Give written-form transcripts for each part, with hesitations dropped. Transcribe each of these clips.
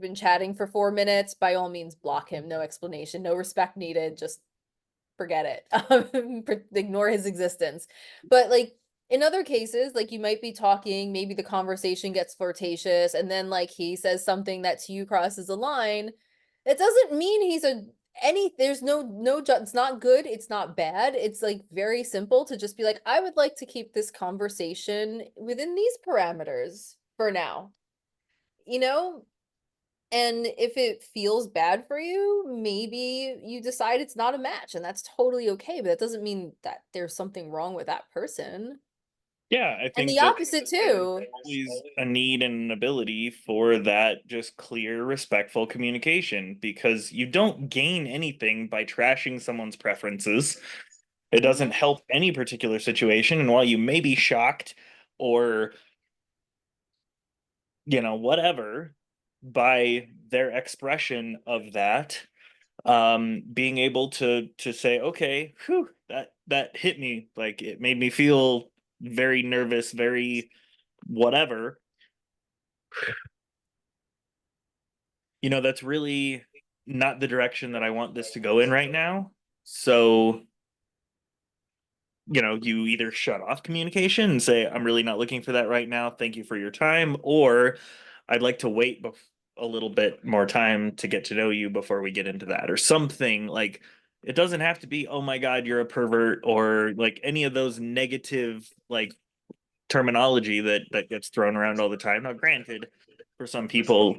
been chatting for 4 minutes, by all means block him. No explanation, no respect needed. Just forget it. Ignore his existence. But like in other cases, like you might be talking, maybe the conversation gets flirtatious, and then like he says something that to you crosses a line. It doesn't mean he's a any there's it's not good, it's not bad. It's like very simple to just be like, I would like to keep this conversation within these parameters for now. You know, and if it feels bad for you, maybe you decide it's not a match, and that's totally okay, but that doesn't mean that there's something wrong with that person. Yeah, I And think the that opposite there's too. always a need and an ability for that just clear, respectful communication because you don't gain anything by trashing someone's preferences. It doesn't Mhm. help any particular situation. And while you may be shocked or, whatever by their expression of that, being able to say, okay, whew, that hit me. Like it made me feel very nervous, very whatever. That's really not the direction that I want this to go in right now. So, you either shut off communication and say, I'm really not looking for that right now. Thank you for your time. Or I'd like to wait a little bit more time to get to know you before we get into that, or something like it doesn't have to be, oh my God, you're a pervert, or like any of those negative, like terminology that gets thrown around all the time. Now, granted, for some people,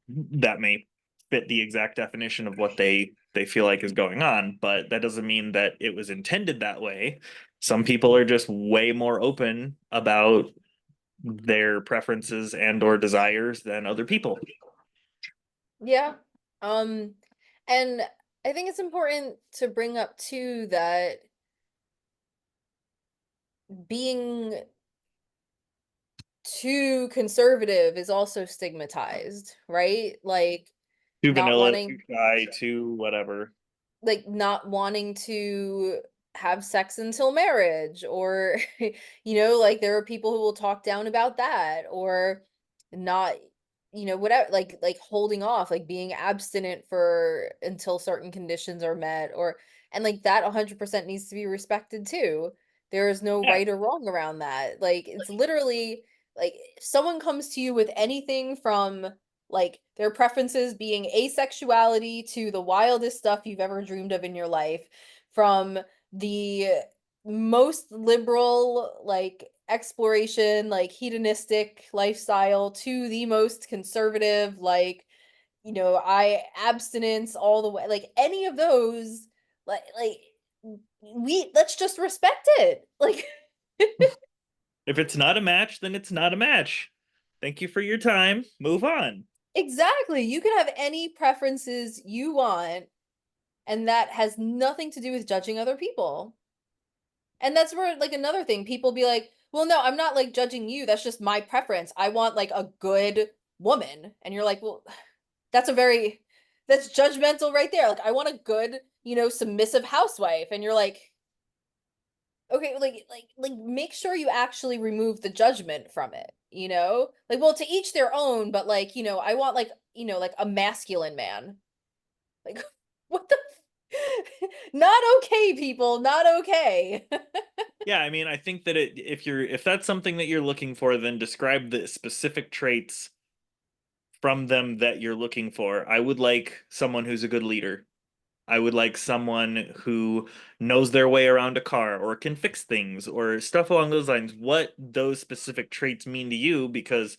that may fit the exact definition of what they feel like is going on, but that doesn't mean that it was intended that way. Some people are just way more open about their preferences and or desires than other people. Yeah. Um, and I think it's important to bring up too that being too conservative is also stigmatized, right? Too Not vanilla, too wanting shy, too whatever. not wanting to have sex until marriage, or like there are people who will talk down about that, or not, whatever, like holding off, like being abstinent for until certain conditions are met, or and like that 100% needs to be respected too. There is no Yeah. right or wrong around that. Like it's literally like if someone comes to you with anything from like their preferences being asexuality to the wildest stuff you've ever dreamed of in your life, from the most liberal like exploration, like hedonistic lifestyle, to the most conservative, like, I abstinence all the way, like any of those, like we let's just respect it. Like If it's not a match, then it's not a match. Thank you for your time. Move on. exactly. You can have any preferences you want, and that has nothing to do with judging other people. And that's where like another thing, people be like, "Well, no, I'm not like judging you. That's just my preference. I want like a good woman." And you're like, "Well, that's a very that's judgmental right there. Like I want a good, submissive housewife." And you're like, "Okay, like make sure you actually remove the judgment from it, you know? Like, well, to each their own, but like, I want like, like a masculine man." Like what the not okay, people, not okay. Yeah, I mean, I think that if that's something that you're looking for, then describe the specific traits from them that you're looking for. I would like someone who's a good leader. I would like someone who knows their way around a car or can fix things or stuff along those lines. What those specific traits mean to you, because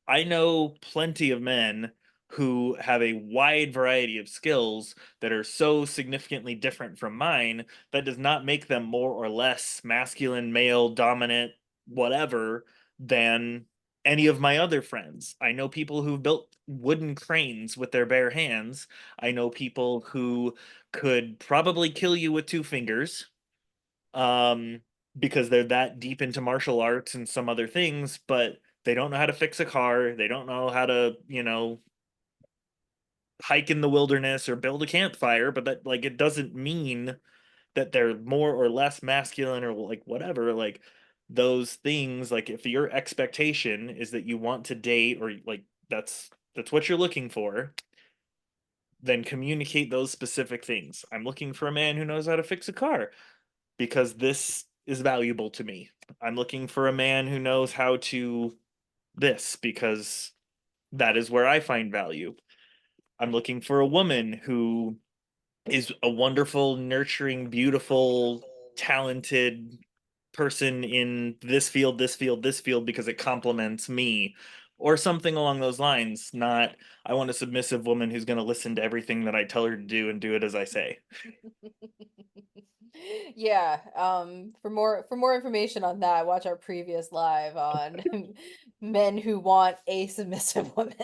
I know plenty of men who have a wide variety of skills that are so significantly different from mine that does not make them more or less masculine, male, dominant, whatever than any of my other friends. I know people who've built wooden cranes with their bare hands. I know people who could probably kill you with two fingers. Um, because they're that deep into martial arts and some other things, but they don't know how to fix a car. They don't know how to, hike in the wilderness or build a campfire, but that like it doesn't mean that they're more or less masculine or like whatever. Like those things, like if your expectation is that you want to date or like that's that's what you're looking for, then communicate those specific things. I'm looking for a man who knows how to fix a car because this is valuable to me. I'm looking for a man who knows how to this because that is where I find value. I'm looking for a woman who is a wonderful, nurturing, beautiful, talented person in this field, this field, this field because it complements me, or something along those lines. Not, I want a submissive woman who's going to listen to everything that I tell her to do and do it as I say. Yeah, for more information on that, watch our previous live on men who want a submissive woman.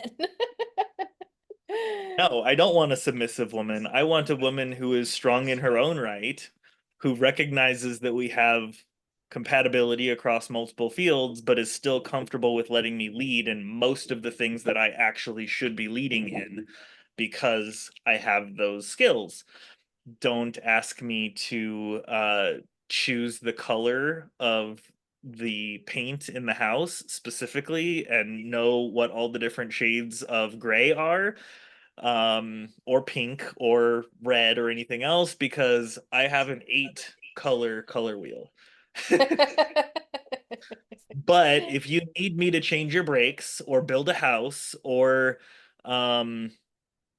No, I don't want a submissive woman. I want a woman who is strong in her own right, who recognizes that we have compatibility across multiple fields, but is still comfortable with letting me lead in most of the things that I actually should be leading in because I have those skills. Don't ask me to choose the color of the paint in the house specifically and know what all the different shades of gray are, or pink or red or anything else because I have an 8 color wheel. But if you need me to change your brakes or build a house or um,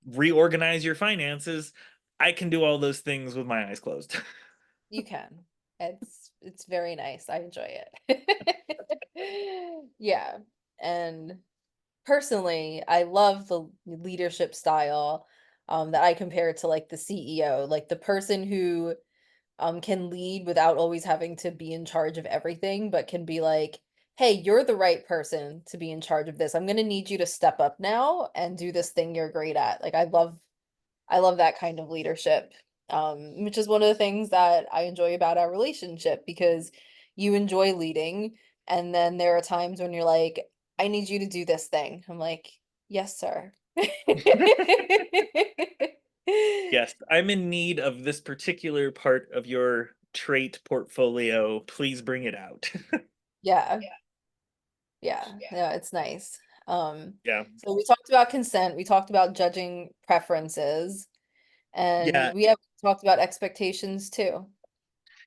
reorganize your finances, I can do all those things with my eyes closed. You can. It's very nice. I enjoy it. Yeah. And personally, I love the leadership style that I compare to like the CEO, like the person who can lead without always having to be in charge of everything, but can be like, "Hey, you're the right person to be in charge of this. I'm going to need you to step up now and do this thing you're great at." Like I love that kind of leadership. Which is one of the things that I enjoy about our relationship because you enjoy leading and then there are times when you're like, "I need you to do this thing." I'm like, "Yes, sir." Yes, I'm in need of this particular part of your trait portfolio. Please bring it out. Yeah. Yeah, it's nice. Yeah. So we talked about consent, we talked about judging preferences, and Yeah, we have talked about expectations too.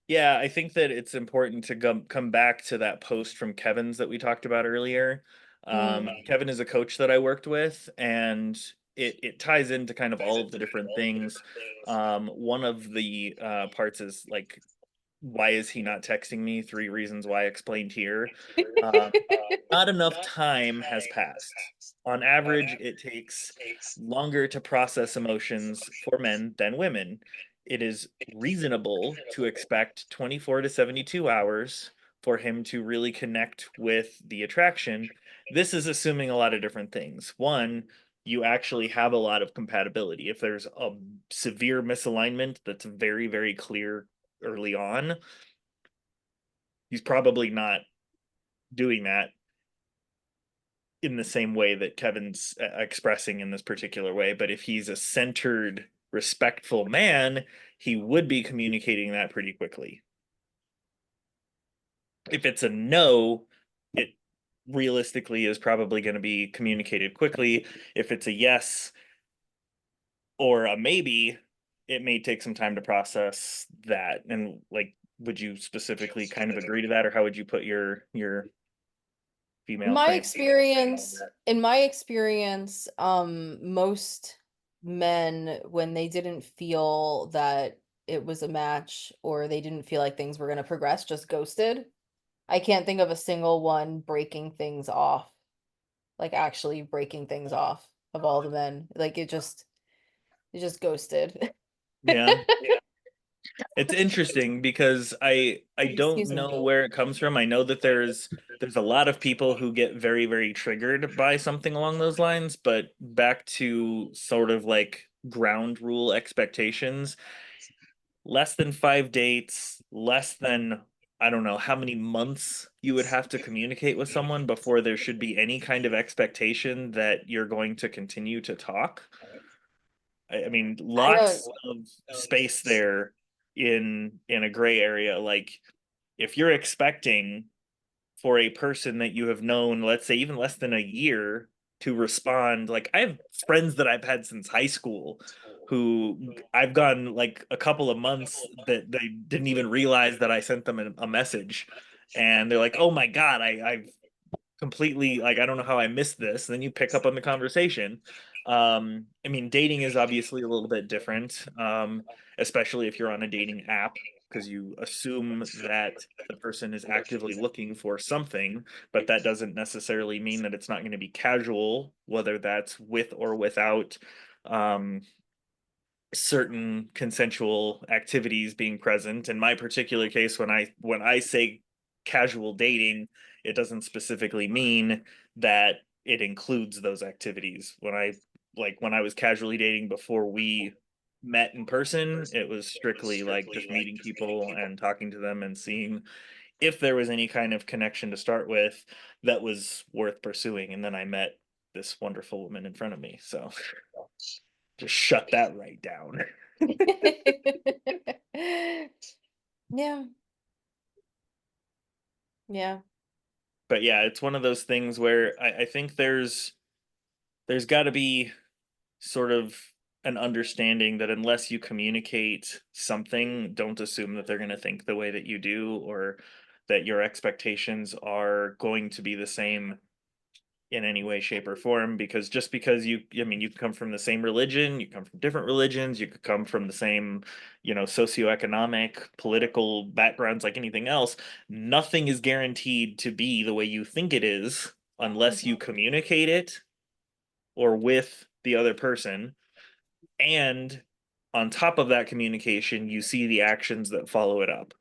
yeah, I think that it's important to come back to that post from Kevin's that we talked about earlier. Mm. Kevin is a coach that I worked with, and it ties into kind of all of the different things. One of the parts is like, why is he not texting me? 3 reasons why explained here. Um, Not enough time has passed. On average, it takes longer to process emotions for men than women. It is reasonable to expect 24 to 72 hours for him to really connect with the attraction. This is assuming a lot of different things. One, you actually have a lot of compatibility. If there's a severe misalignment that's very, very clear early on, he's probably not doing that in the same way that Kevin's expressing in this particular way. But if he's a centered, respectful man, he would be communicating that pretty quickly. If it's a no, it realistically is probably going to be communicated quickly. If it's a yes or a maybe, it may take some time to process that. And like, would you specifically kind of agree to that, or how would you put your female My friend? experience, in my experience, most men, when they didn't feel that it was a match or they didn't feel like things were going to progress, just ghosted. I can't think of a single one breaking things off, like actually breaking things off of all the men. Like it just ghosted. Yeah. It's interesting because I don't Excuse me. know where it comes from. I know that there's a lot of people who get very, very triggered by something along those lines, but back to sort of like ground rule expectations, less than 5 dates, less than, I don't know how many months you would have to communicate with someone before there should be any kind of expectation that you're going to continue to talk. I mean, I don't. lots of space there in a gray area. Like if you're expecting for a person that you have known, let's say even less than a year, to respond. Like I have friends that I've had since high school who I've gone like a couple of months that they didn't even realize that I sent them a message, and they're like, "Oh my God, I've completely like I don't know how I missed this." And then you pick up on the conversation. I mean, dating is obviously a little bit different, especially if you're on a dating app, because you assume that the person is actively looking for something, but that doesn't necessarily mean that it's not going to be casual, whether that's with or without um, certain consensual activities being present. In my particular case, when I say casual dating, it doesn't specifically mean that it includes those activities. When I was casually dating before we met in person, it was strictly like just meeting people and talking to them and seeing if there was any kind of connection to start with that was worth pursuing. And then I met this wonderful woman in front of me. So just shut that right down. Yeah. Yeah. But yeah, it's one of those things where I think there's got to be sort of an understanding that unless you communicate something, don't assume that they're going to think the way that you do, or that your expectations are going to be the same in any way, shape, or form. Because just because I mean, you can come from the same religion, you come from different religions, you could come from the same, socioeconomic, political backgrounds, like anything else. Nothing is guaranteed to be the way you think it is unless you Mhm. communicate it or with the other person. And on top of that communication, you see the actions that follow it up.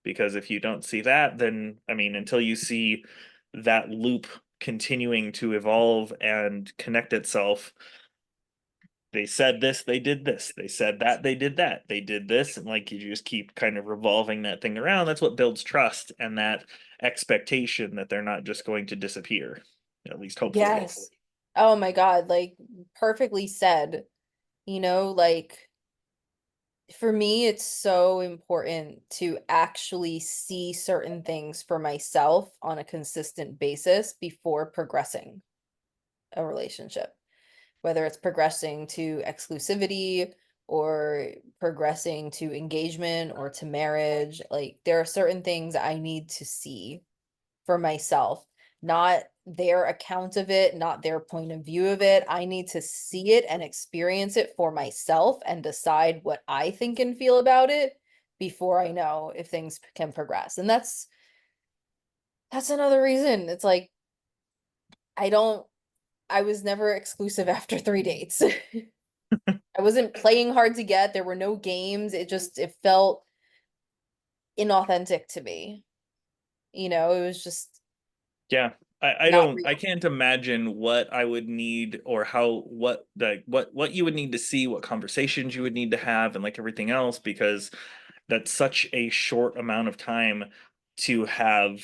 Because if you don't see that, then I mean, until you see that loop continuing to evolve and connect itself, they said this, they did this, they said that, they did that, they did this, and like you just keep kind of revolving that thing around. That's what builds trust and that expectation that they're not just going to disappear, at least hopefully. Yes. Oh my God, like perfectly said. Like for me, it's so important to actually see certain things for myself on a consistent basis before progressing a relationship, whether it's progressing to exclusivity or progressing to engagement or to marriage. Like there are certain things I need to see for myself, not their account of it, not their point of view of it. I need to see it and experience it for myself and decide what I think and feel about it before I know if things can progress. And that's another reason. It's like I don't I was never exclusive after 3 dates. I wasn't playing hard to get. There were no games. It felt inauthentic to me. It was just Yeah. I not don't I real. can't imagine what I would need, or how what you would need to see, what conversations you would need to have, and like everything else, because that's such a short amount of time to have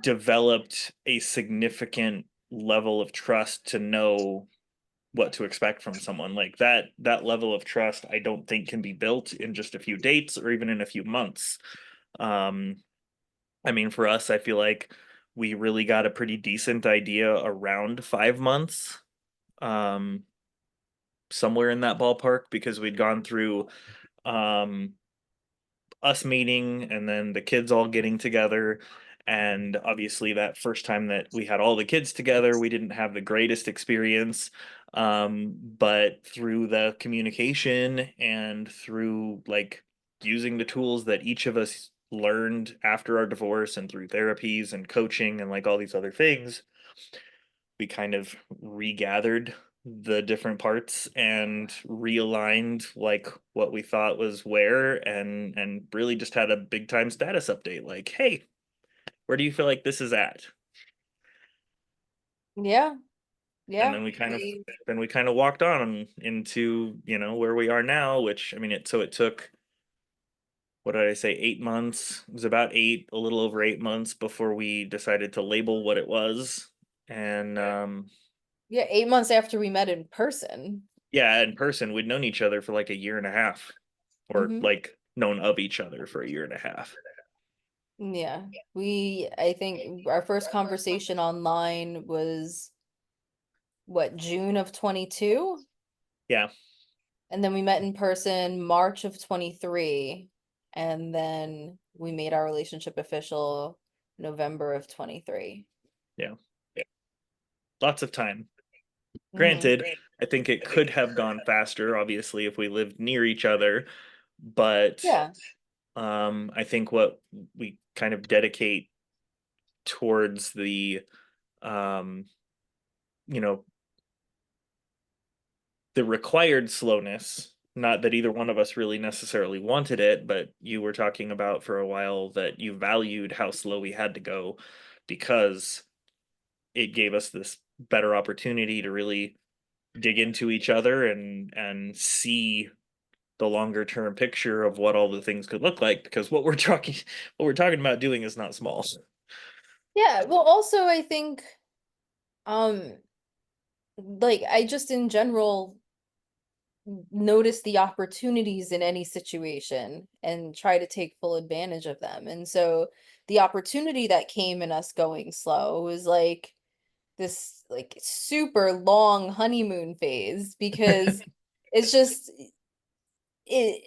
developed a significant level of trust to know what to expect from someone. Like that level of trust I don't think can be built in just a few dates or even in a few months. um I mean, for us, I feel like we really got a pretty decent idea around 5 months, um, somewhere in that ballpark, because we'd gone through um, us meeting and then the kids all getting together. And obviously, that first time that we had all the kids together, we didn't have the greatest experience. But through the communication and through like using the tools that each of us learned after our divorce and through therapies and coaching and like all these other things, we kind of regathered the different parts and realigned like what we thought was where, and really just had a big time status update, like, hey, where do you feel like this is at? Yeah. And Yeah. then we kind of walked on into, where we are now, which I mean, it took, what did I say, 8 months. It was about eight, a little over 8 months before we decided to label what it was. And Yeah, 8 months after we met in person. yeah, in person, we'd known each other for like a year and a half, or Hmm. like known of each other for a year and a half. Yeah. I think our first conversation online was what, June of 22? Yeah. And then we met in person March of 23. And then we made our relationship official November of 23. Yeah. Lots of time. Hmm. Granted, I think it could have gone faster, obviously, if we lived near each other, but Yeah. I think what we kind of dedicate towards um, you know, the required slowness, not that either one of us really necessarily wanted it, but you were talking about for a while that you valued how slow we had to go because it gave us this better opportunity to really dig into each other and see the longer term picture of what all the things could look like, because what we're talking about doing is not small. Yeah. Well, also I think um like I just in general notice the opportunities in any situation and try to take full advantage of them. And so the opportunity that came in us going slow was like this like super long honeymoon phase because it's just it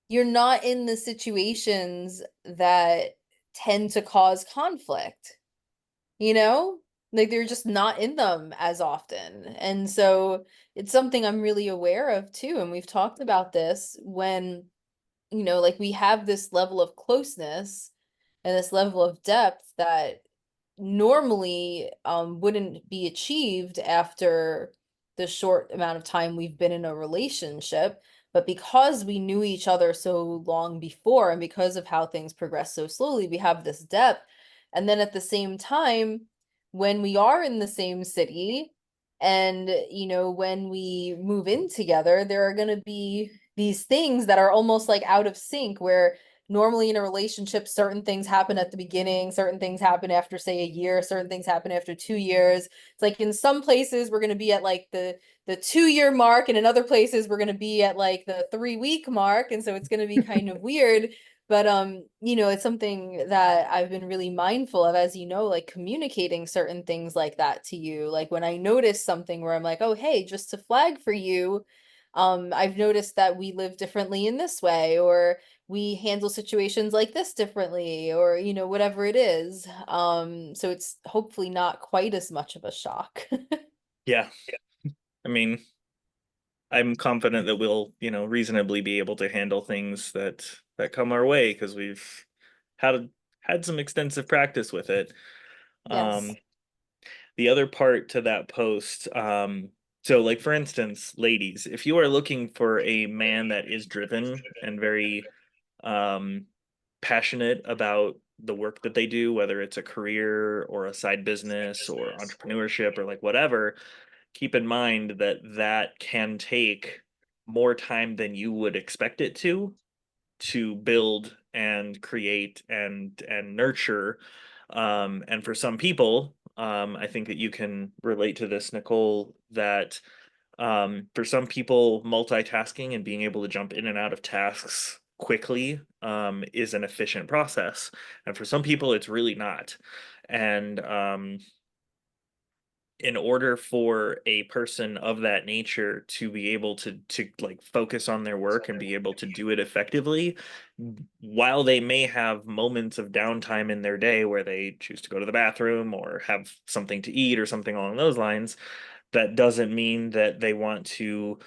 you're not in the situations that tend to cause conflict, you know? Like they're just not in them as often. And so it's something I'm really aware of too. And we've talked about this when, like we have this level of closeness and this level of depth that normally wouldn't be achieved after the short amount of time we've been in a relationship. But because we knew each other so long before, and because of how things progress so slowly, we have this depth. And then at the same time, when we are in the same city, and when we move in together, there are going to be these things that are almost like out of sync where normally in a relationship certain things happen at the beginning, certain things happen after say a year, certain things happen after 2 years. It's like in some places we're going to be at like the 2 year mark, and in other places we're going to be at like the 3 week mark, and so it's going to be kind of weird. But it's something that I've been really mindful of, as like communicating certain things like that to you. Like when I notice something where I'm like, oh, hey, just to flag for you, I've noticed that we live differently in this way, or we handle situations like this differently, or whatever it is. So it's hopefully not quite as much of a shock. Yeah. I mean, I'm confident that we'll, reasonably be able to handle things that come our way because we've had had some extensive practice with it. Yes. Um, the other part to that post, so like for instance, ladies, if you are looking for a man that is driven and very um passionate about the work that they do, whether it's a career or a side business or entrepreneurship or like whatever, keep in mind that that can take more time than you would expect it to build and create and nurture. And for some people, I think that you can relate to this, Nicole, that for some people, multitasking and being able to jump in and out of tasks quickly is an efficient process. And for some people, it's really not. And in order for a person of that nature to be able to like focus on their work and be able to do it effectively, while they may have moments of downtime in their day where they choose to go to the bathroom or have something to eat or something along those lines, that doesn't mean that they want to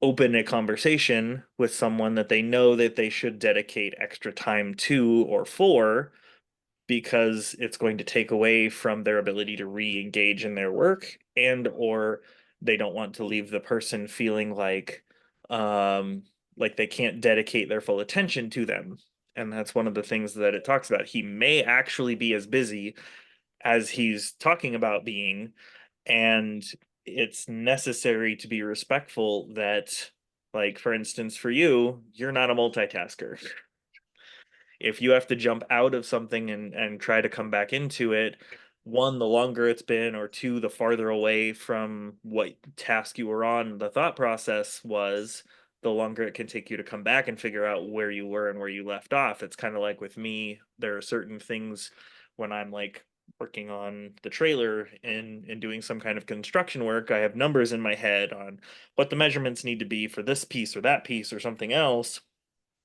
open a conversation with someone that they know that they should dedicate extra time to or for, because it's going to take away from their ability to re-engage in their work, and or they don't want to leave the person feeling like they can't dedicate their full attention to them. And that's one of the things that it talks about. He may actually be as busy as he's talking about being, and it's necessary to be respectful that, like for instance, for you, you're not a multitasker. If you have to jump out of something and try to come back into it, one, the longer it's been, or two, the farther away from what task you were on the thought process was, the longer it can take you to come back and figure out where you were and where you left off. It's kind of like with me, there are certain things when I'm like working on the trailer and doing some kind of construction work, I have numbers in my head on what the measurements need to be for this piece or that piece or something else.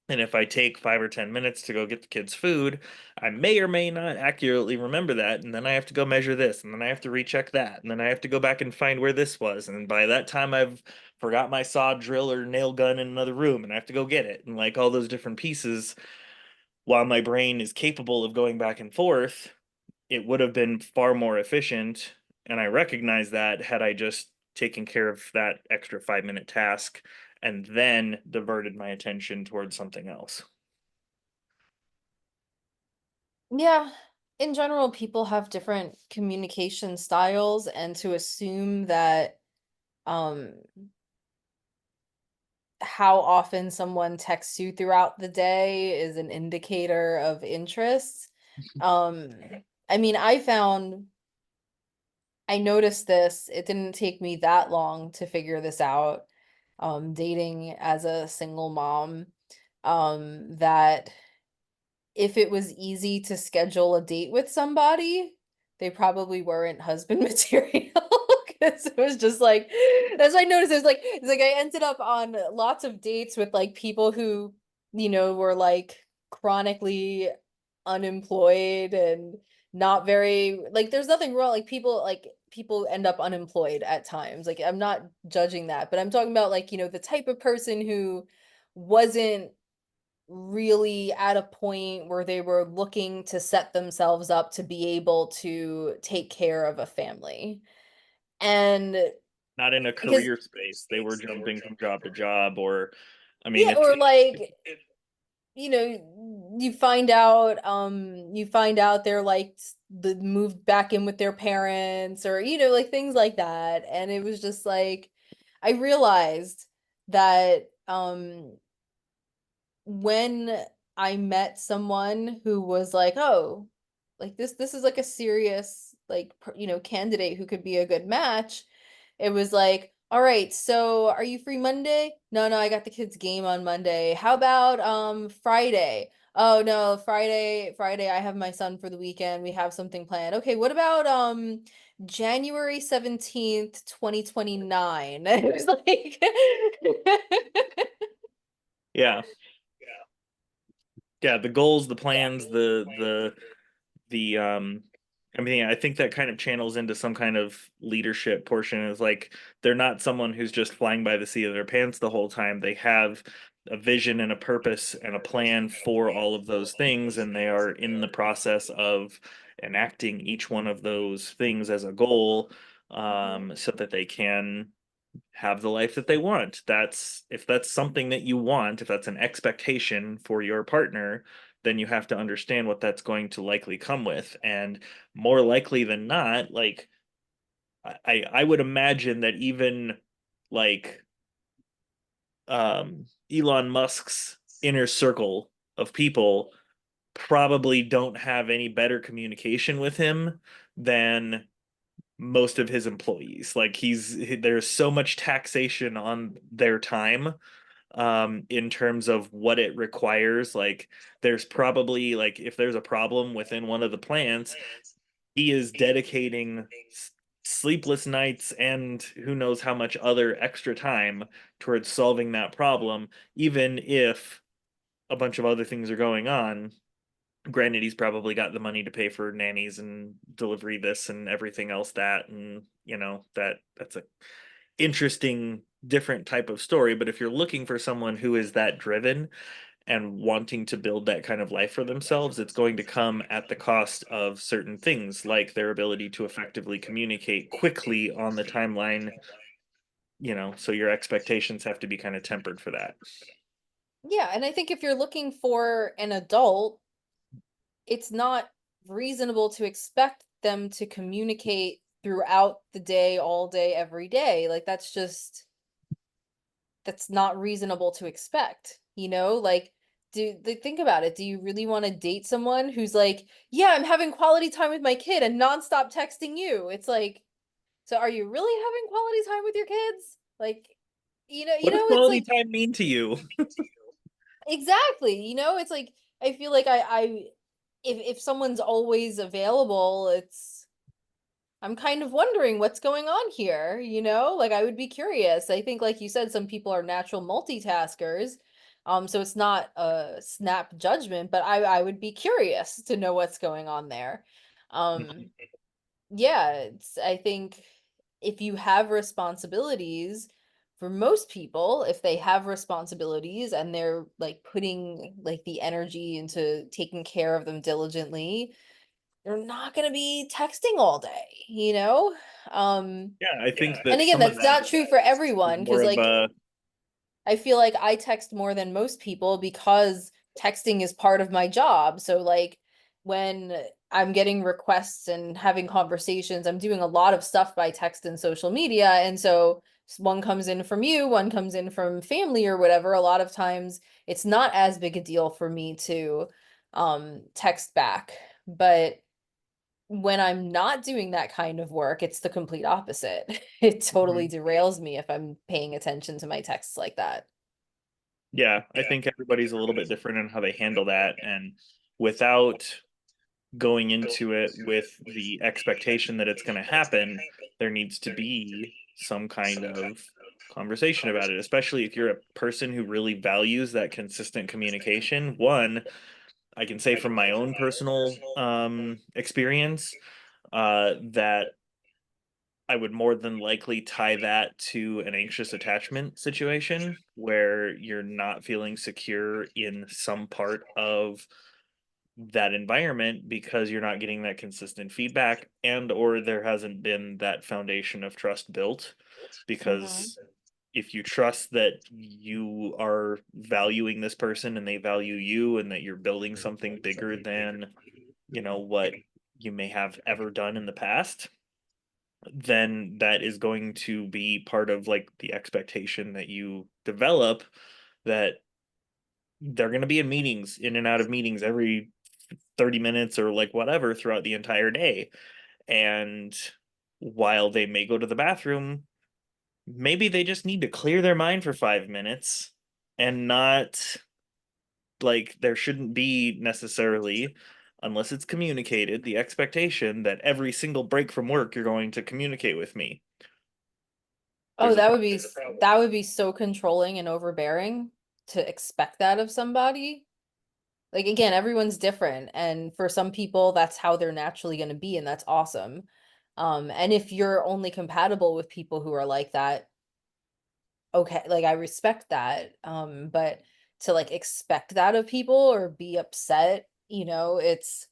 And if I take 5 or 10 minutes to go get the kids food, I may or may not accurately remember that. And then I have to go measure this, and then I have to recheck that. And then I have to go back and find where this was. And by that time, I've forgot my saw, drill, or nail gun in another room, and I have to go get it. And like all those different pieces, while my brain is capable of going back and forth, it would have been far more efficient. And I recognize that had I just taken care of that extra 5 minute task and then diverted my attention towards something else. Yeah, in general, people have different communication styles, and to assume that um how often someone texts you throughout the day is an indicator of interest. Um, I mean, I noticed this, it didn't take me that long to figure this out, dating as a single mom, that if it was easy to schedule a date with somebody, they probably weren't husband material. Because it was just like, that's what I noticed. It's like I ended up on lots of dates with like people who, were like chronically unemployed and not very like there's nothing wrong. Like people end up unemployed at times. Like I'm not judging that, but I'm talking about like, the type of person who wasn't really at a point where they were looking to set themselves up to be able to take care of a family. And Not in a because career space. They were jumping from job to job, or, I mean, yeah, it's or like, you find out they're like the moved back in with their parents, or like things like that. And it was just like I realized that when I met someone who was like, oh, like this is like a serious like candidate who could be a good match. It was like, all right, so are you free Monday? No, no, I got the kids game on Monday. How about Friday? Oh no, Friday I have my son for the weekend. We have something planned. Okay, what about January 17th, 2029? It was like yeah, yeah, the goals, the plans, the I mean, I think that kind of channels into some kind of leadership portion. Is like they're not someone who's just flying by the seat of their pants the whole time. They have a vision and a purpose and a plan for all of those things, and they are in the process of enacting each one of those things as a goal, so that they can have the life that they want. That's if that's something that you want, if that's an expectation for your partner, then you have to understand what that's going to likely come with. And more likely than not, like I would imagine that even like Elon Musk's inner circle of people probably don't have any better communication with him than most of his employees. Like there's so much taxation on their time, in terms of what it requires. Like there's probably like if there's a problem within one of the plants, he is dedicating sleepless nights and who knows how much other extra time towards solving that problem, even if a bunch of other things are going on. Granted, he's probably got the money to pay for nannies and delivery this and everything else that, and that's a interesting different type of story. But if you're looking for someone who is that driven and wanting to build that kind of life for themselves, it's going to come at the cost of certain things like their ability to effectively communicate quickly on the timeline, so your expectations have to be kind of tempered for that. yeah, and I think if you're looking for an adult, it's not reasonable to expect them to communicate throughout the day, all day, every day. Like that's not reasonable to expect, Like think about it. Do you really want to date someone who's like, yeah, I'm having quality time with my kid and nonstop texting you? It's like, so are you really having quality time with your kids? Like, you What does know, it's quality like time mean to you? exactly, it's like I feel like if someone's always available, I'm kind of wondering what's going on here, Like I would be curious. I think like you said, some people are natural multitaskers. So it's not a snap judgment, but I would be curious to know what's going on there. Um yeah, I think if you have responsibilities, for most people, if they have responsibilities and they're like putting like the energy into taking care of them diligently, you're not going to be texting all day, Yeah, I think and that again, some of that's that not true for is everyone, more because of like a I feel like I text more than most people because texting is part of my job. So like when I'm getting requests and having conversations, I'm doing a lot of stuff by text and social media. And so one comes in from you, one comes in from family or whatever. A lot of times it's not as big a deal for me to text back. But when I'm not doing that kind of work, it's the complete opposite. It totally Mhm. derails me if I'm paying attention to my texts like that. Yeah, I think everybody's a little bit different in how they handle that, and without going into it with the expectation that it's going to happen, there needs to be some kind of conversation about it, especially if you're a person who really values that consistent communication. One, I can say from my own personal experience that I would more than likely tie that to an anxious attachment situation where you're not feeling secure in some part of that environment because you're not getting that consistent feedback, and or there hasn't been that foundation of trust built. Hmm. Because if you trust that you are valuing this person and they value you and that you're building something bigger than what you may have ever done in the past, then that is going to be part of like the expectation that you develop, that they're going to be in meetings, in and out of meetings every 30 minutes or like whatever throughout the entire day. And while they may go to the bathroom, maybe they just need to clear their mind for 5 minutes, and not like there shouldn't be necessarily, unless it's communicated, the expectation that every single break from work you're going to communicate with me. Oh, There's a problem. that would be so controlling and overbearing to expect that of somebody. Like again, everyone's different, and for some people that's how they're naturally going to be, and that's awesome. And if you're only compatible with people who are like that, okay, like I respect that. But to like expect that of people or be upset, it's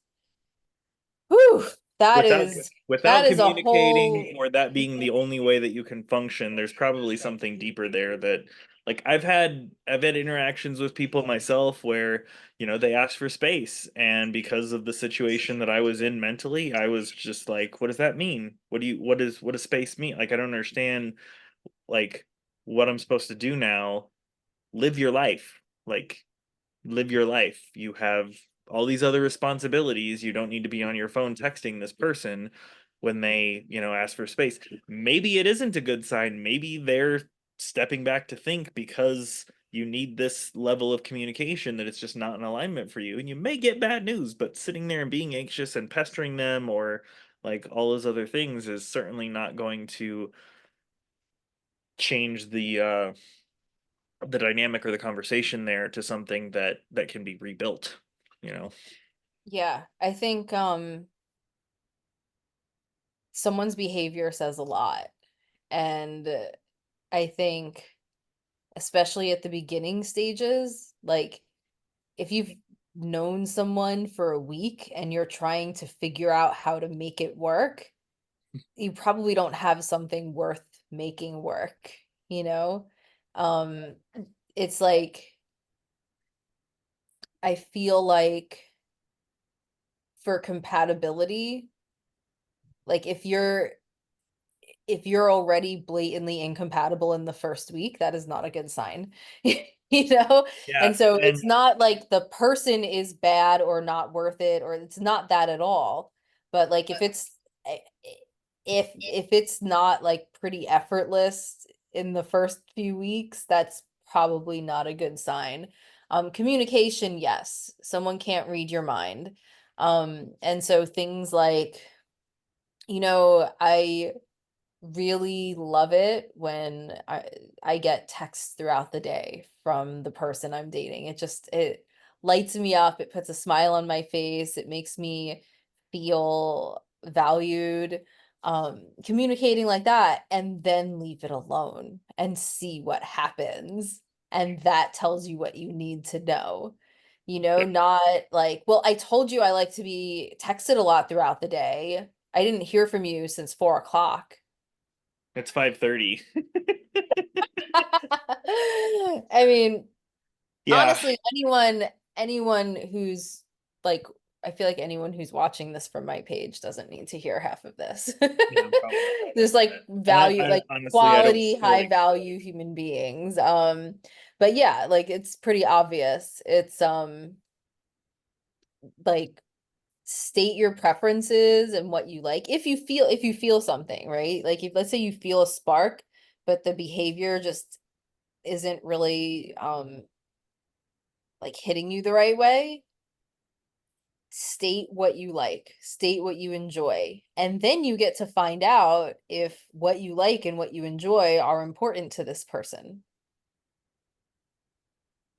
whew, that without is that without is a whole communicating, or that being the only way that you can function, there's probably something deeper there. That like I've had interactions with people myself where they asked for space, and because of the situation that I was in mentally, I was just like, what does that mean? What does space mean? Like, I don't understand like what I'm supposed to do now. Live your life. Like, live your life. You have all these other responsibilities. You don't need to be on your phone texting this person when they, ask for space. Maybe it isn't a good sign. Maybe they're stepping back to think, because you need this level of communication, that it's just not in alignment for you. And you may get bad news, but sitting there and being anxious and pestering them, or like all those other things, is certainly not going to change the dynamic or the conversation there to something that can be rebuilt, you know. yeah, I think someone's behavior says a lot. And I think especially at the beginning stages, like if you've known someone for a week and you're trying to figure out how to make it work, you probably don't have something worth making work, you know? Um, it's like I feel like for compatibility, like if you're already blatantly incompatible in the first week, that is not a good sign. You know? Yeah, And so and it's not like the person is bad or not worth it, or it's not that at all. But like if it's not like pretty effortless, in the first few weeks, that's probably not a good sign. Communication, yes, someone can't read your mind. And so things like, I really love it when I get texts throughout the day from the person I'm dating. It lights me up, it puts a smile on my face, it makes me feel valued. Communicating like that and then leave it alone and see what happens. And that tells you what you need to know. Yeah. Not like, well, I told you I like to be texted a lot throughout the day. I didn't hear from you since 4 o'clock. It's 5:30. I mean, Yeah. honestly, anyone who's like, I feel like anyone who's watching this from my page doesn't need to hear half of this. Yeah, probably. There's like And value, like honestly, I don't quality, feel high like value human beings. But yeah, like it's pretty obvious. It's like state your preferences and what you like. If you feel something, right? Like if let's say you feel a spark, but the behavior just isn't really like hitting you the right way, state what you like, state what you enjoy, and then you get to find out if what you like and what you enjoy are important to this person.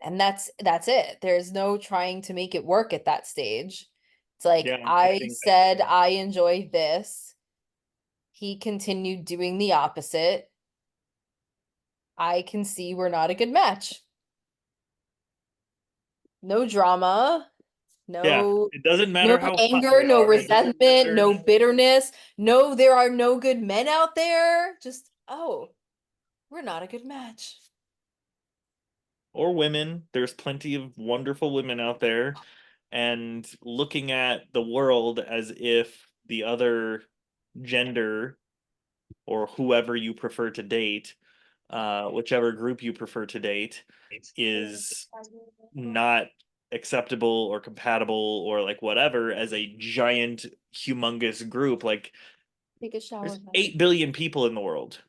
And that's it. There's no trying to make it work at that stage. It's like yeah, I I think said I enjoy this. He continued doing the opposite. I can see we're not a good match. No drama, yeah, no it doesn't no matter how hot anger, they no are. It doesn't resentment, matter. no bitterness. No, there are no good men out there. Just, oh, we're not a good match. Or women. There's plenty of wonderful women out there. And looking at the world as if the other gender or whoever you prefer to date, whichever group you prefer to date, is not acceptable or compatible or like whatever as a giant, humongous group. Like Take a shower, there's honey. 8 billion people in the world.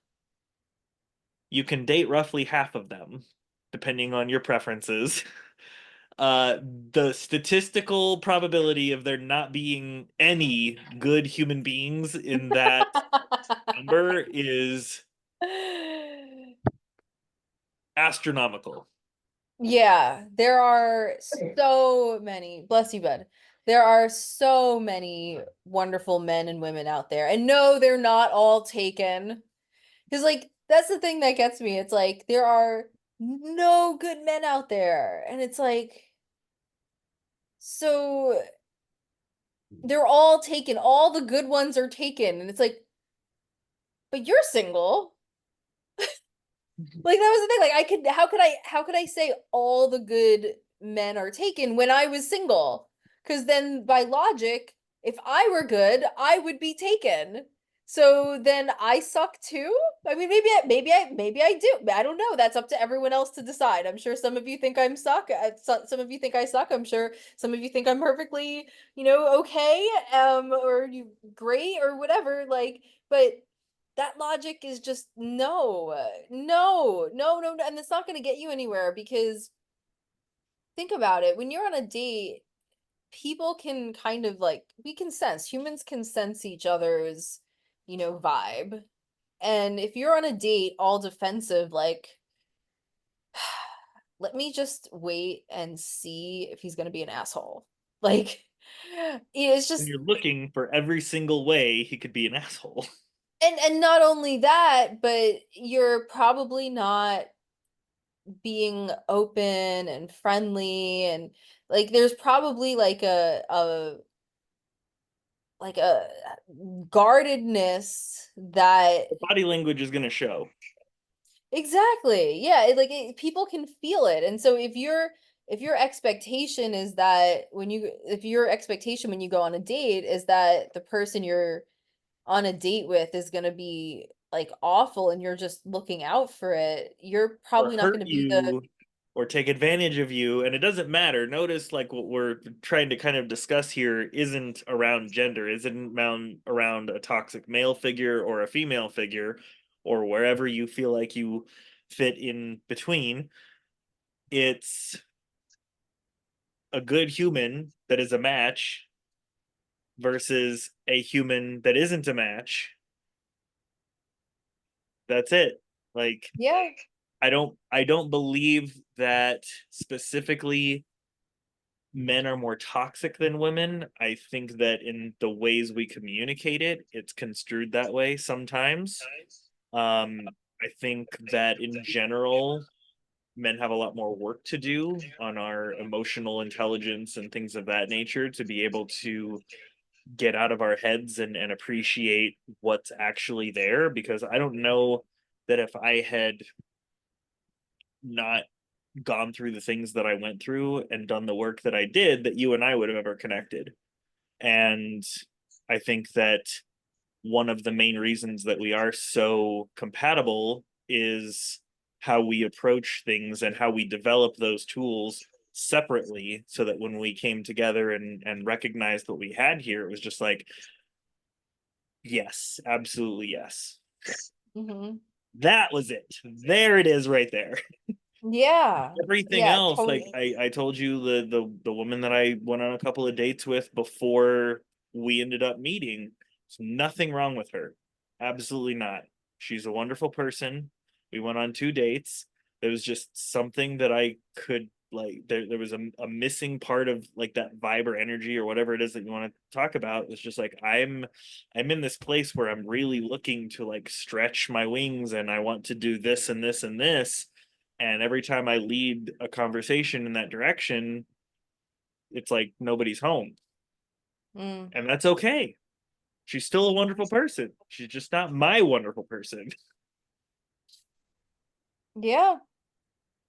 You can date roughly half of them, depending on your preferences. uh the statistical probability of there not being any good human beings in that number is astronomical. Yeah, there are so many, bless you, bud. There are so many wonderful men and women out there. And no, they're not all taken. Because, like, that's the thing that gets me. It's like there are no good men out there. And it's like, so they're all taken. All the good ones are taken. And it's like, but you're single. Like that was the thing. Like how could I say all the good men are taken when I was single? Because then by logic, if I were good, I would be taken. So then I suck too? I mean, maybe I do. I don't know. That's up to everyone else to decide. I'm sure some of you think I'm suck. Some of you think I suck. I'm sure some of you think I'm perfectly, okay, or you great or whatever. Like, but that logic is just no, no, no, no, no, and it's not going to get you anywhere because think about it. When you're on a date, people can kind of like we can sense humans can sense each other's, vibe. And if you're on a date all defensive, like let me just wait and see if he's going to be an asshole. Like it's When just you're looking for every single way he could be an asshole. and not only that, but you're probably not being open and friendly and like there's probably like a guardedness that The body language is going to show. exactly, yeah, people can feel it. And so if your expectation is that if your expectation when you go on a date is that the person you're on a date with is going to be like awful and you're just looking out for it, you're Or probably not hurt going to be the you or take advantage of you, and it doesn't matter. Notice like what we're trying to kind of discuss here isn't around gender, isn't around a toxic male figure or a female figure. or wherever you feel like you fit in between. It's a good human that is a match versus a human that isn't a match. That's it. Like, Yeah. I don't believe that specifically men are more toxic than women. I think that in the ways we communicate it, it's construed that way sometimes. I think that in general, men have a lot more work to do on our emotional intelligence and things of that nature to be able to get out of our heads and appreciate what's actually there. Because I don't know that if I had not gone through the things that I went through and done the work that I did, that you and I would have ever connected. And I think that one of the main reasons that we are so compatible is how we approach things and how we develop those tools separately, so that when we came together and recognized what we had here, it was just like, yes, absolutely yes. Hmm. That was it. There it is right there. Yeah. Everything Yeah, else, like totally. I told you, the woman that I went on a couple of dates with before we ended up meeting, there's nothing wrong with her. Absolutely not. She's a wonderful person. We went on 2 dates. There was just something that I could like there was a missing part of like that vibe or energy or whatever it is that you want to talk about. It's just like I'm in this place where I'm really looking to like stretch my wings, and I want to do this and this and this, and every time I lead a conversation in that direction, it's like nobody's home. Mm. And that's okay. She's still a wonderful person. She's just not my wonderful person. Yeah.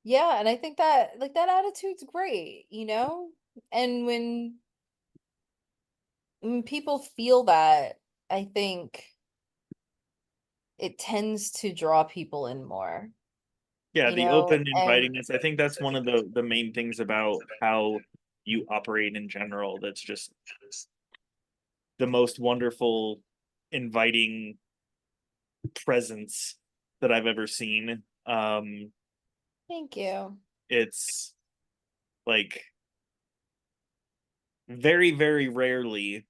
Yeah, and I think that like that attitude's great, you know? And when people feel that, I think it tends to draw people in more, Yeah, you the know? open And invitingness. I think that's one of the main things about how you operate in general. That's just the most wonderful, inviting presence that I've ever seen. thank you. It's like very, very rarely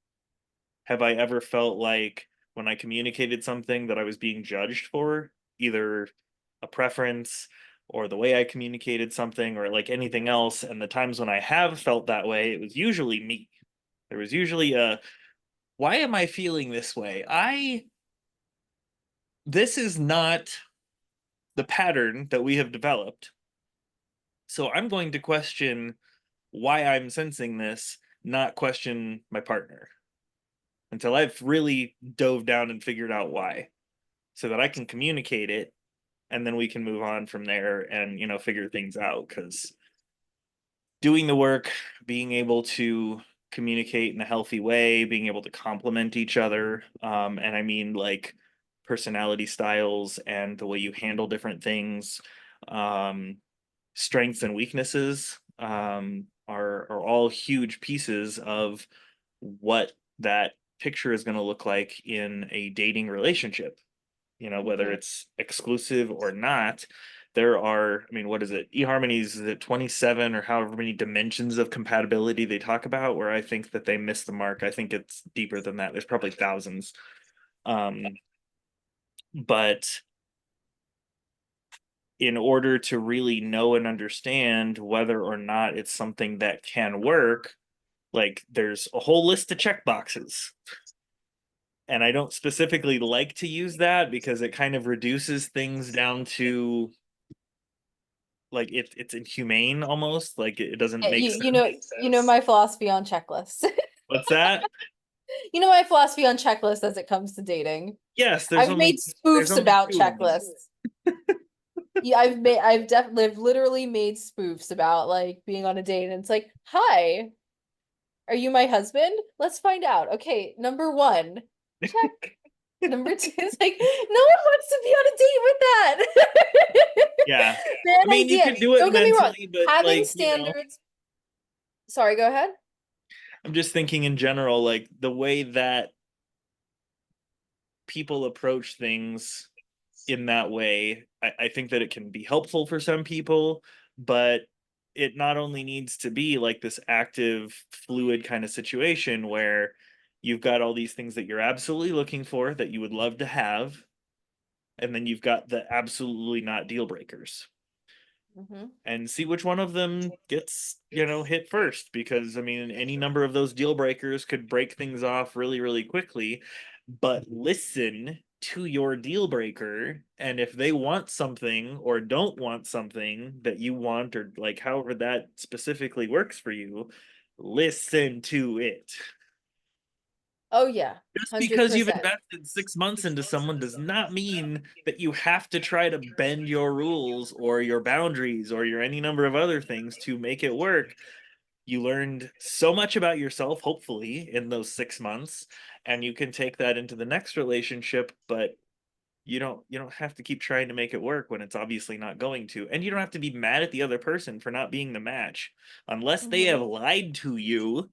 have I ever felt like when I communicated something that I was being judged for, either a preference or the way I communicated something or like anything else. And the times when I have felt that way, it was usually me. There was usually a, why am I feeling this way? This is not the pattern that we have developed. So I'm going to question why I'm sensing this, not question my partner until I've really dove down and figured out why, so that I can communicate it, and then we can move on from there and figure things out. Because doing the work, being able to communicate in a healthy way, being able to complement each other, and I mean like personality styles and the way you handle different things, um, strengths and weaknesses, are all huge pieces of what that picture is going to look like in a dating relationship. Whether Mhm. it's exclusive or not, there are, I mean, what is it? eHarmony's, is it 27 or however many dimensions of compatibility they talk about, where I think that they missed the mark. I think it's deeper than that. There's probably thousands. Um, but in order to really know and understand whether or not it's something that can work, like there's a whole list of check boxes. And I don't specifically like to use that because it kind of reduces things down to like it's inhumane almost. Like it doesn't Yeah, make you know my philosophy on checklists. What's that? You know my philosophy on checklists as it comes to dating. Yes, I've made there's spoofs only about two of them. checklists. Yeah, I've definitely literally made spoofs about like being on a date and it's like, "Hi, are you my husband? Let's find out." Okay, number one, check. Number two is like, no one wants to be on a date with that. Yeah. Bad I mean, you idea. could do it Don't get me wrong. mentally, but Having like, standards. Sorry, go ahead. I'm just thinking in general, like the way that people approach things in that way. I think that it can be helpful for some people, but it not only needs to be like this active, fluid kind of situation where you've got all these things that you're absolutely looking for that you would love to have, and then you've got the absolutely not deal breakers. Hmm. And see which one of them gets, hit first. Because I mean, any number of those deal breakers could break things off really, really quickly. But listen to your deal breaker, and if they want something or don't want something that you want, or like however that specifically works for you, listen to it. Oh yeah, Just because you've 100%. invested 6 months into someone does not mean that you have to try to bend your rules or your boundaries or your any number of other things to make it work. You learned so much about yourself, hopefully, in those 6 months, and you can take that into the next relationship, but you don't have to keep trying to make it work when it's obviously not going to. And you don't have to be mad at the other person for not being the match. Unless they Hmm. have lied to you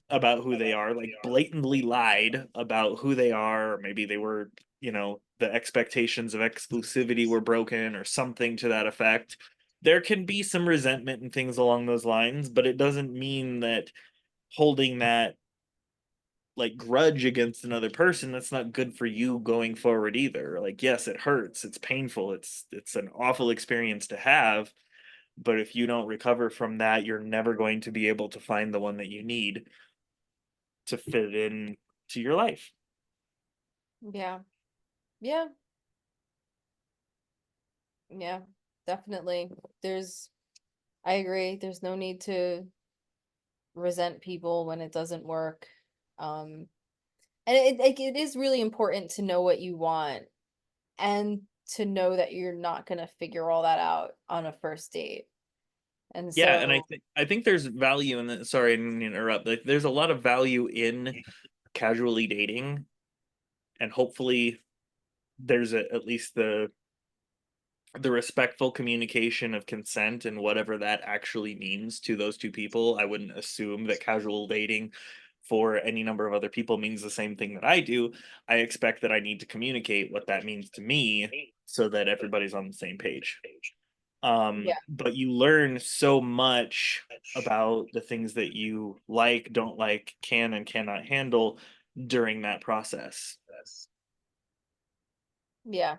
about who they are, like blatantly lied about who they are, or maybe they were, the expectations of exclusivity were broken or something to that effect. There can be some resentment and things along those lines, but it doesn't mean that holding that like grudge against another person, that's not good for you going forward either. Like, yes, it hurts, it's painful, it's an awful experience to have, but if you don't recover from that, you're never going to be able to find the one that you need to fit in to your life. Yeah. Yeah. Yeah. Definitely. There's, I agree. There's no need to resent people when it doesn't work. And it is really important to know what you want and to know that you're not gonna figure all that out on a first date. And Yeah, and I so, think I think there's value in that. Sorry, I didn't mean to interrupt. Like, there's a lot of value in casually dating, and hopefully, there's at least the respectful communication of consent and whatever that actually means to those two people. I wouldn't assume that casual dating for any number of other people means the same thing that I do. I expect that I need to communicate what that means to me so that everybody's on the same page. yeah. But you learn so much about the things that you like, don't like, can and cannot handle during that process. Yeah.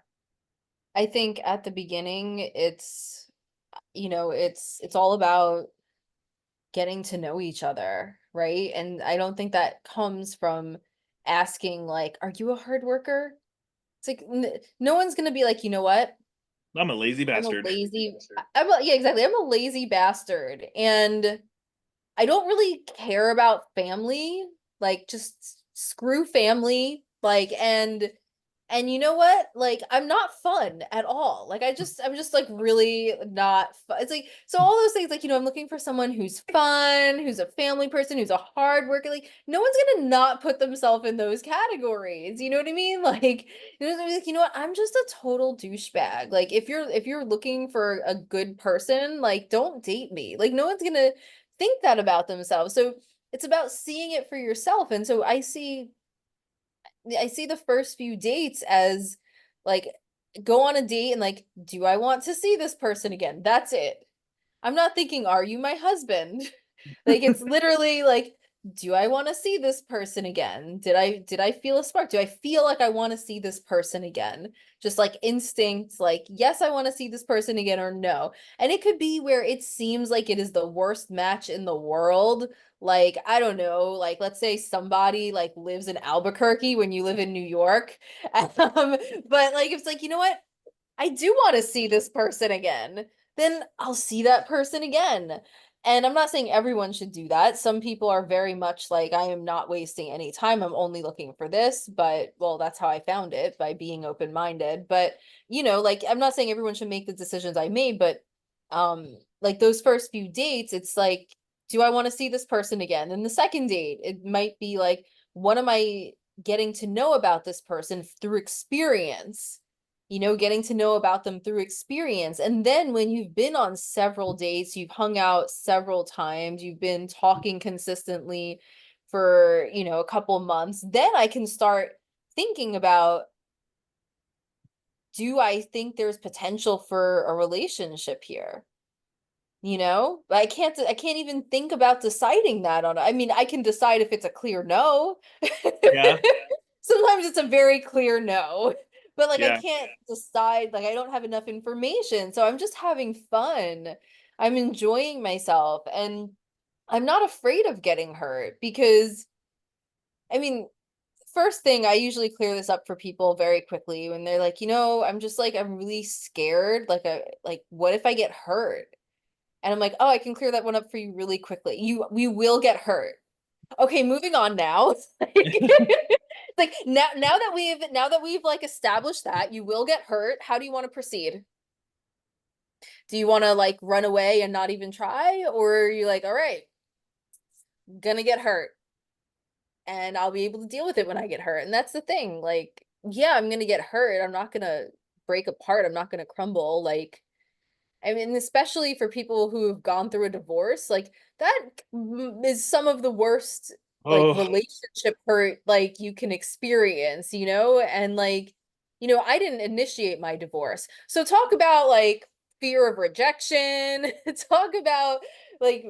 I think at the beginning it's all about getting to know each other, right? And I don't think that comes from asking like, "Are you a hard worker?" It's like no one's gonna be like, "You know what? I'm a lazy I'm a bastard. lazy yeah, exactly. I'm a lazy bastard and I don't really care about family. Like just screw family. Like and you know what? Like I'm not fun at all. Like I'm just like really not fun. It's like so all those things like I'm looking for someone who's fun, who's a family person, who's a hard worker. Like no one's going to not put themselves in those categories. You know what I mean? Like like, you know what? I'm just a total douchebag. Like if you're looking for a good person, like don't date me. Like no one's going to think that about themselves. So it's about seeing it for yourself. And so I see the first few dates as like go on a date and like, do I want to see this person again? That's it. I'm not thinking, are you my husband? Like it's literally like, do I want to see this person again? Did I feel a spark? Do I feel like I want to see this person again? Just like instinct, like, yes, I want to see this person again or no. And it could be where it seems like it is the worst match in the world. Like, I don't know, like let's say somebody like lives in Albuquerque when you live in New York. But like it's like, you know what? I do want to see this person again, then I'll see that person again. And I'm not saying everyone should do that. Some people are very much like, I am not wasting any time. I'm only looking for this. But, well, that's how I found it by being open-minded. But, like, I'm not saying everyone should make the decisions I made, but, like those first few dates, it's like, do I want to see this person again? And the second date, it might be like, what am I getting to know about this person through experience? Getting to know about them through experience. And then when you've been on several dates, you've hung out several times, you've been talking consistently for, a couple months, then I can start thinking about, do I think there's potential for a relationship here? You know, I can't even think about deciding that on, I mean, I can decide if it's a clear no. Yeah, Sometimes it's a very clear no, but like I yeah. can't decide, like I don't have enough information. So I'm just having fun. I'm enjoying myself and I'm not afraid of getting hurt because I mean, first thing, I usually clear this up for people very quickly when they're like, I'm just like I'm really scared, like what if I get hurt? And I'm like, "Oh, I can clear that one up for you really quickly. We will get hurt." Okay, moving on now. Like now that we've like established that you will get hurt, how do you want to proceed? Do you want to like run away and not even try, or are you like, "All right, gonna get hurt and I'll be able to deal with it when I get hurt." And that's the thing. Like, yeah, I'm gonna get hurt. I'm not gonna break apart. I'm not gonna crumble. Like, I mean, especially for people who have gone through a divorce, like that is some of the worst like Oh, relationship hurt like you can experience, and like, I didn't initiate my divorce. So talk about like fear of rejection, talk about like,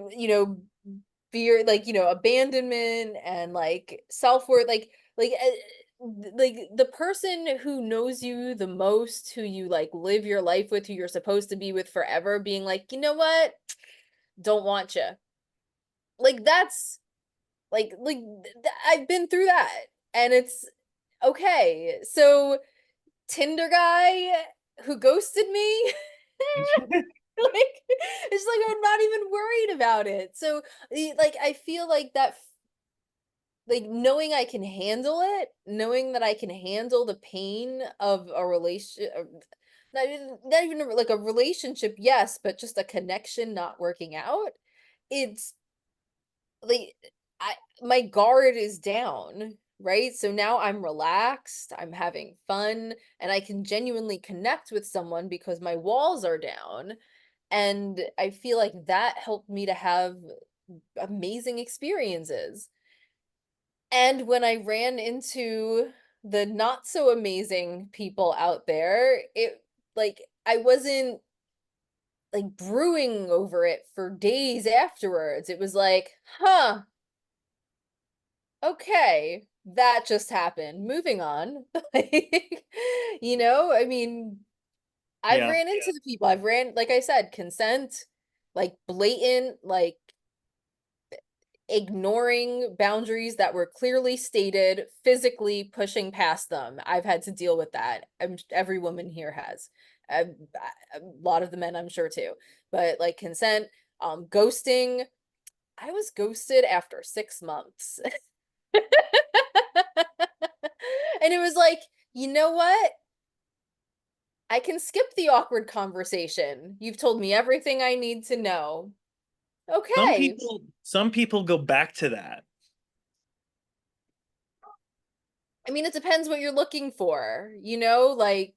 fear, like, abandonment and like self-worth, like the person who knows you the most, who you like live your life with, who you're supposed to be with forever, being like, you know what, don't want you, like that's I've been through that, and it's okay. So Tinder guy who ghosted me, like it's like I'm not even worried about it. So like I feel like that, like knowing I can handle it, knowing that I can handle the pain of a relation, not even like a relationship, yes, but just a connection not working out. It's like I my guard is down, right? So now I'm relaxed, I'm having fun, and I can genuinely connect with someone because my walls are down. And I feel like that helped me to have amazing experiences. And when I ran into the not so amazing people out there, it like I wasn't like brewing over it for days afterwards. It was like, huh, okay, that just happened. Moving on. Like, I mean, I've yeah. ran into the people. I've ran, like I said, consent, like blatant, like ignoring boundaries that were clearly stated, physically pushing past them. I've had to deal with that. Every woman here has. A lot of the men, I'm sure too. But like consent, ghosting. I was ghosted after 6 months. And it was like, you know what? I can skip the awkward conversation. You've told me everything I need to know. Some Okay. people, some people go back to that. I mean, it depends what you're looking for, like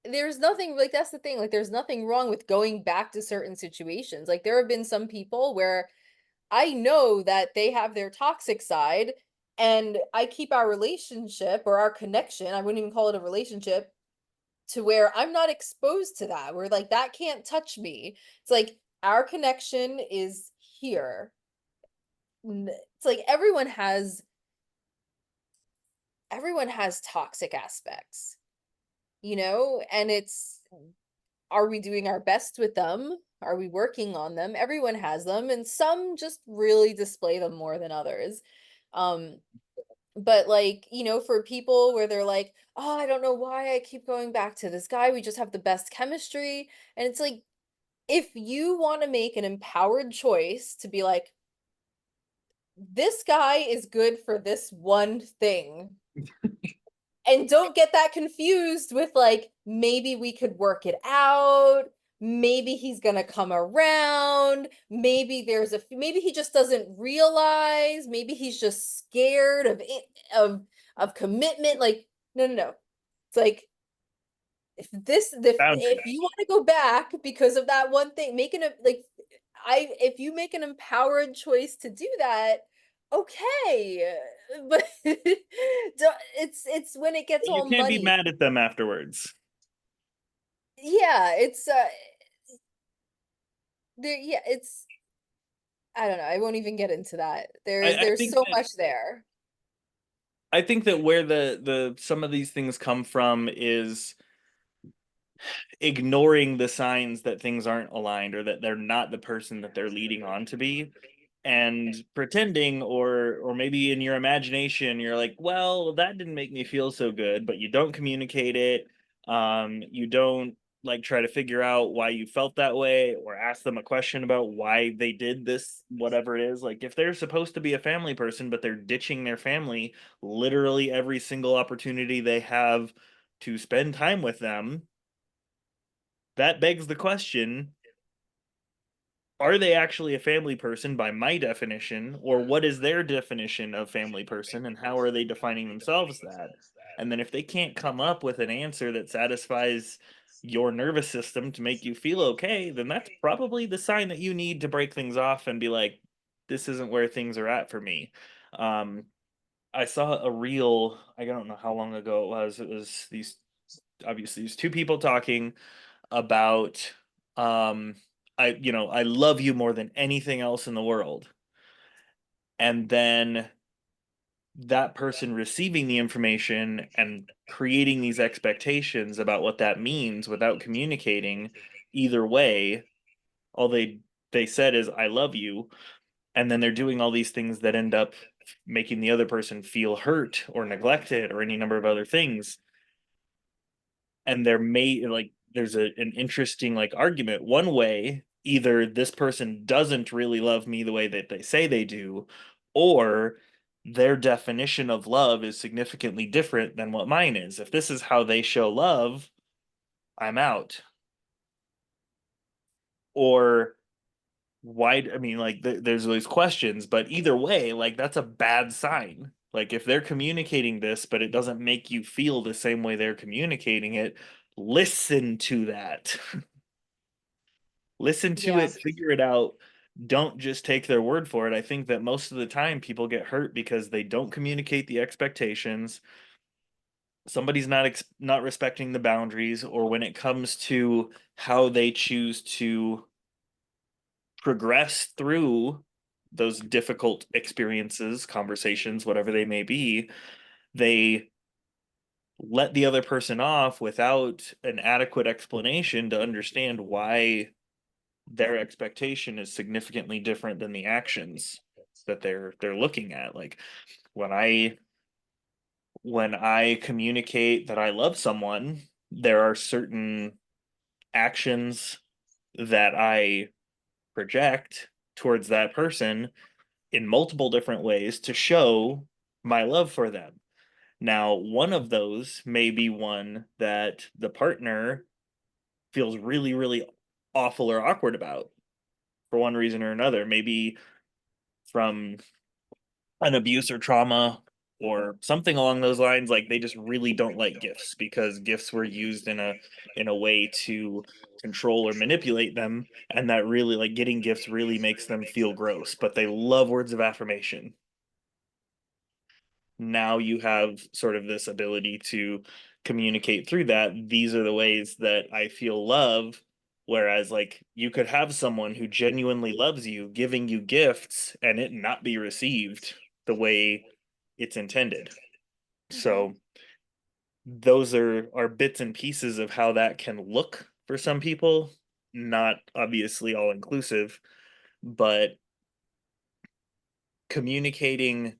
there's nothing, like that's the thing, like there's nothing wrong with going back to certain situations. Like there have been some people where I know that they have their toxic side, and I keep our relationship or our connection, I wouldn't even call it a relationship, to where I'm not exposed to that, where like that can't touch me. It's like our connection is here. It's like everyone has toxic aspects, and it's, are we doing our best with them? Are we working on them? Everyone has them, and some just really display them more than others. Um, but like, for people where they're like, "Oh, I don't know why I keep going back to this guy. We just have the best chemistry." And it's like, if you want to make an empowered choice to be like, "This guy is good for this one thing." And don't get that confused with like, maybe we could work it out. Maybe he's going to come around. Maybe he just doesn't realize. Maybe he's just scared of it, of commitment. Like, no, no, no. It's like, Boundaries. if you want to go back because of that one thing, making a like, if you make an empowered choice to do that, okay. But it's when it gets You all can't be muddy. mad at them afterwards. yeah, it's there, yeah, it's, I don't know, I won't even get into that. I There's think so that much there. where the some of these things come from is ignoring the signs that things aren't aligned or that they're not the person that they're leading on to be, and pretending, or maybe in your imagination you're like, well, that didn't make me feel so good, but you don't communicate it. You don't like try to figure out why you felt that way or ask them a question about why they did this, whatever it is. Like if they're supposed to be a family person but they're ditching their family literally every single opportunity they have to spend time with them, that begs the question, are they actually a family person by my definition, or what is their definition of family person, and how are they defining themselves that? And then if they can't come up with an answer that satisfies your nervous system to make you feel okay, then that's probably the sign that you need to break things off and be like, this isn't where things are at for me. Um, I saw a reel, I don't know how long ago it was. It was these, obviously these two people talking about, um I love you more than anything else in the world, and then that person receiving the information and creating these expectations about what that means without communicating either way. All they said is I love you, and then they're doing all these things that end up making the other person feel hurt or neglected or any number of other things. And there may, like, there's an interesting like argument one way, either this person doesn't really love me the way that they say they do, or their definition of love is significantly different than what mine is. If this is how they show love, I'm out. Or why, I mean, like there's these questions, but either way, like that's a bad sign. Like if they're communicating this but it doesn't make you feel the same way they're communicating it, listen to that. Listen to Yeah. it, figure it out. Don't just take their word for it. I think that most of the time people get hurt because they don't communicate the expectations. Somebody's not respecting the boundaries, or when it comes to how they choose to progress through those difficult experiences, conversations, whatever they may be, they let the other person off without an adequate explanation to understand why their expectation is significantly different than the actions that they're looking at. Like when I communicate that I love someone, there are certain actions that I project towards that person in multiple different ways to show my love for them. Now, one of those may be one that the partner feels really, really awful or awkward about for one reason or another. Maybe from an abuse or trauma or something along those lines. Like they just really don't like gifts because gifts were used in a way to control or manipulate them, and that really, like, getting gifts really makes them feel gross, but they love words of affirmation. Now you have sort of this ability to communicate through that. These are the ways that I feel love. Whereas, like, you could have someone who genuinely loves you giving you gifts and it not be received the way it's intended. Hmm. So, those are bits and pieces of how that can look for some people. Not obviously all inclusive, but communicating,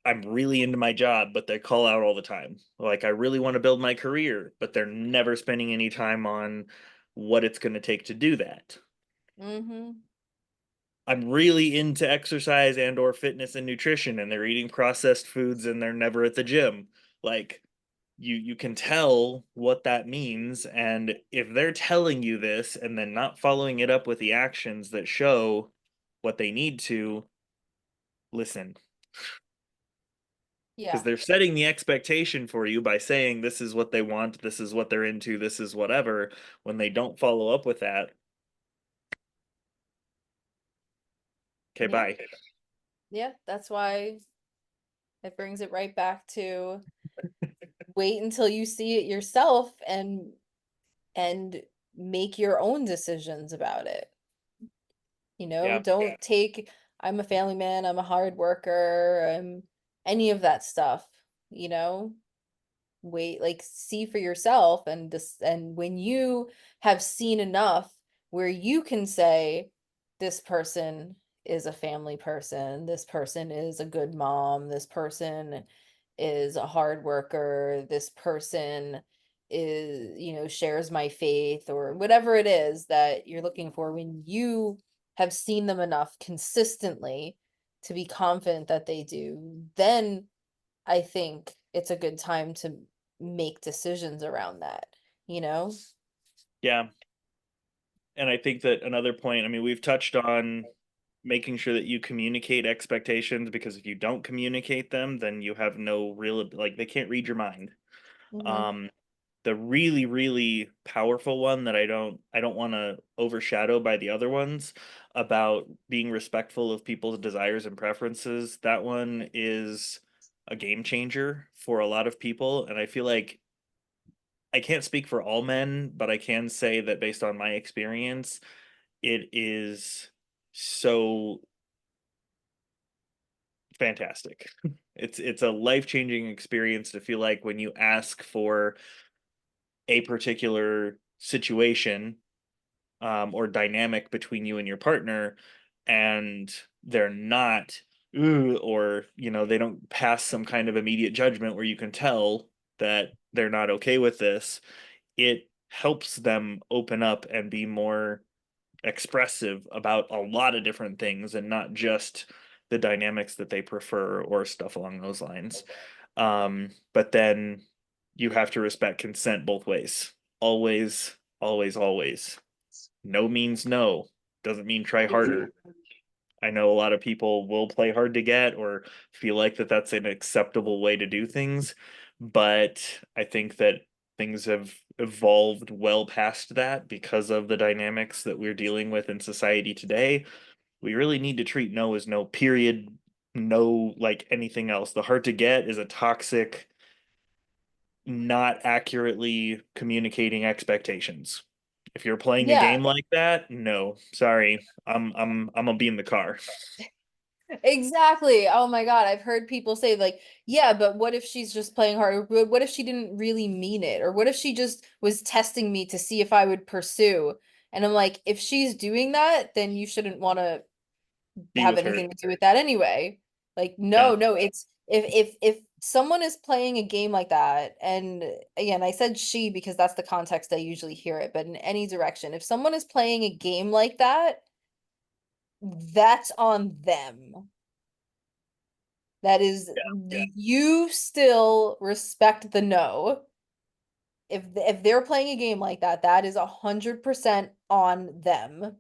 I'm really into my job, but they call out all the time. Like, I really want to build my career, but they're never spending any time on what it's going to take to do that. Hmm. I'm really into exercise and or fitness and nutrition, and they're eating processed foods and they're never at the gym. Like, you can tell what that means, and if they're telling you this and then not following it up with the actions that show what they need to, listen, because Yeah. they're setting the expectation for you by saying this is what they want, this is what they're into, this is whatever. When they don't follow up with that, okay, Yeah. bye. Yeah. That's why it brings it right back to wait until you see it yourself and and make your own decisions about it. Yeah. Don't take, I'm a family man, I'm a hard worker, I'm any of that stuff, you know? Wait, like see for yourself, and this, and when you have seen enough where you can say this person is a family person, this person is a good mom, this person is a hard worker, this person is, shares my faith, or whatever it is that you're looking for, when you have seen them enough consistently to be confident that they do, then I think it's a good time to make decisions around that, you know? Yeah. And I think that another point, I mean, we've touched on making sure that you communicate expectations, because if you don't communicate them, then you have no real, like, they can't read your mind. Hmm. Um, the really, really powerful one that I don't want to overshadow by the other ones, about being respectful of people's desires and preferences, that one is a game changer for a lot of people. And I feel like I can't speak for all men, but I can say that based on my experience, it is so fantastic. It's a life-changing experience to feel like when you ask for a particular situation, or dynamic between you and your partner, and they're not, "Ooh," or they don't pass some kind of immediate judgment where you can tell that they're not okay with this. It helps them open up and be more expressive about a lot of different things, and not just the dynamics that they prefer or stuff along those lines. But then you have to respect consent both ways. Always, always, always. No means no. Doesn't mean try harder. I know a lot of people will play hard to get, or feel like that that's an acceptable way to do things, but I think that things have evolved well past that because of the dynamics that we're dealing with in society today. We really need to treat no as no, period. No, like anything else. The hard to get is a toxic, not accurately communicating expectations. If you're playing a Yeah, game like that, no, sorry. I'm gonna be in the car. exactly. Oh my God. I've heard people say, like, yeah, but what if she's just playing hard? What if she didn't really mean it? Or what if she just was testing me to see if I would pursue? And I'm like, if she's doing that, then you shouldn't want to Be have with her. anything to do with that anyway. Like, Yeah. no, it's, if someone is playing a game like that, and again, I said she because that's the context I usually hear it, but in any direction, if someone is playing a game like that, that's on them. That is, you still respect the no. If they're playing a game like that, that is 100% on them.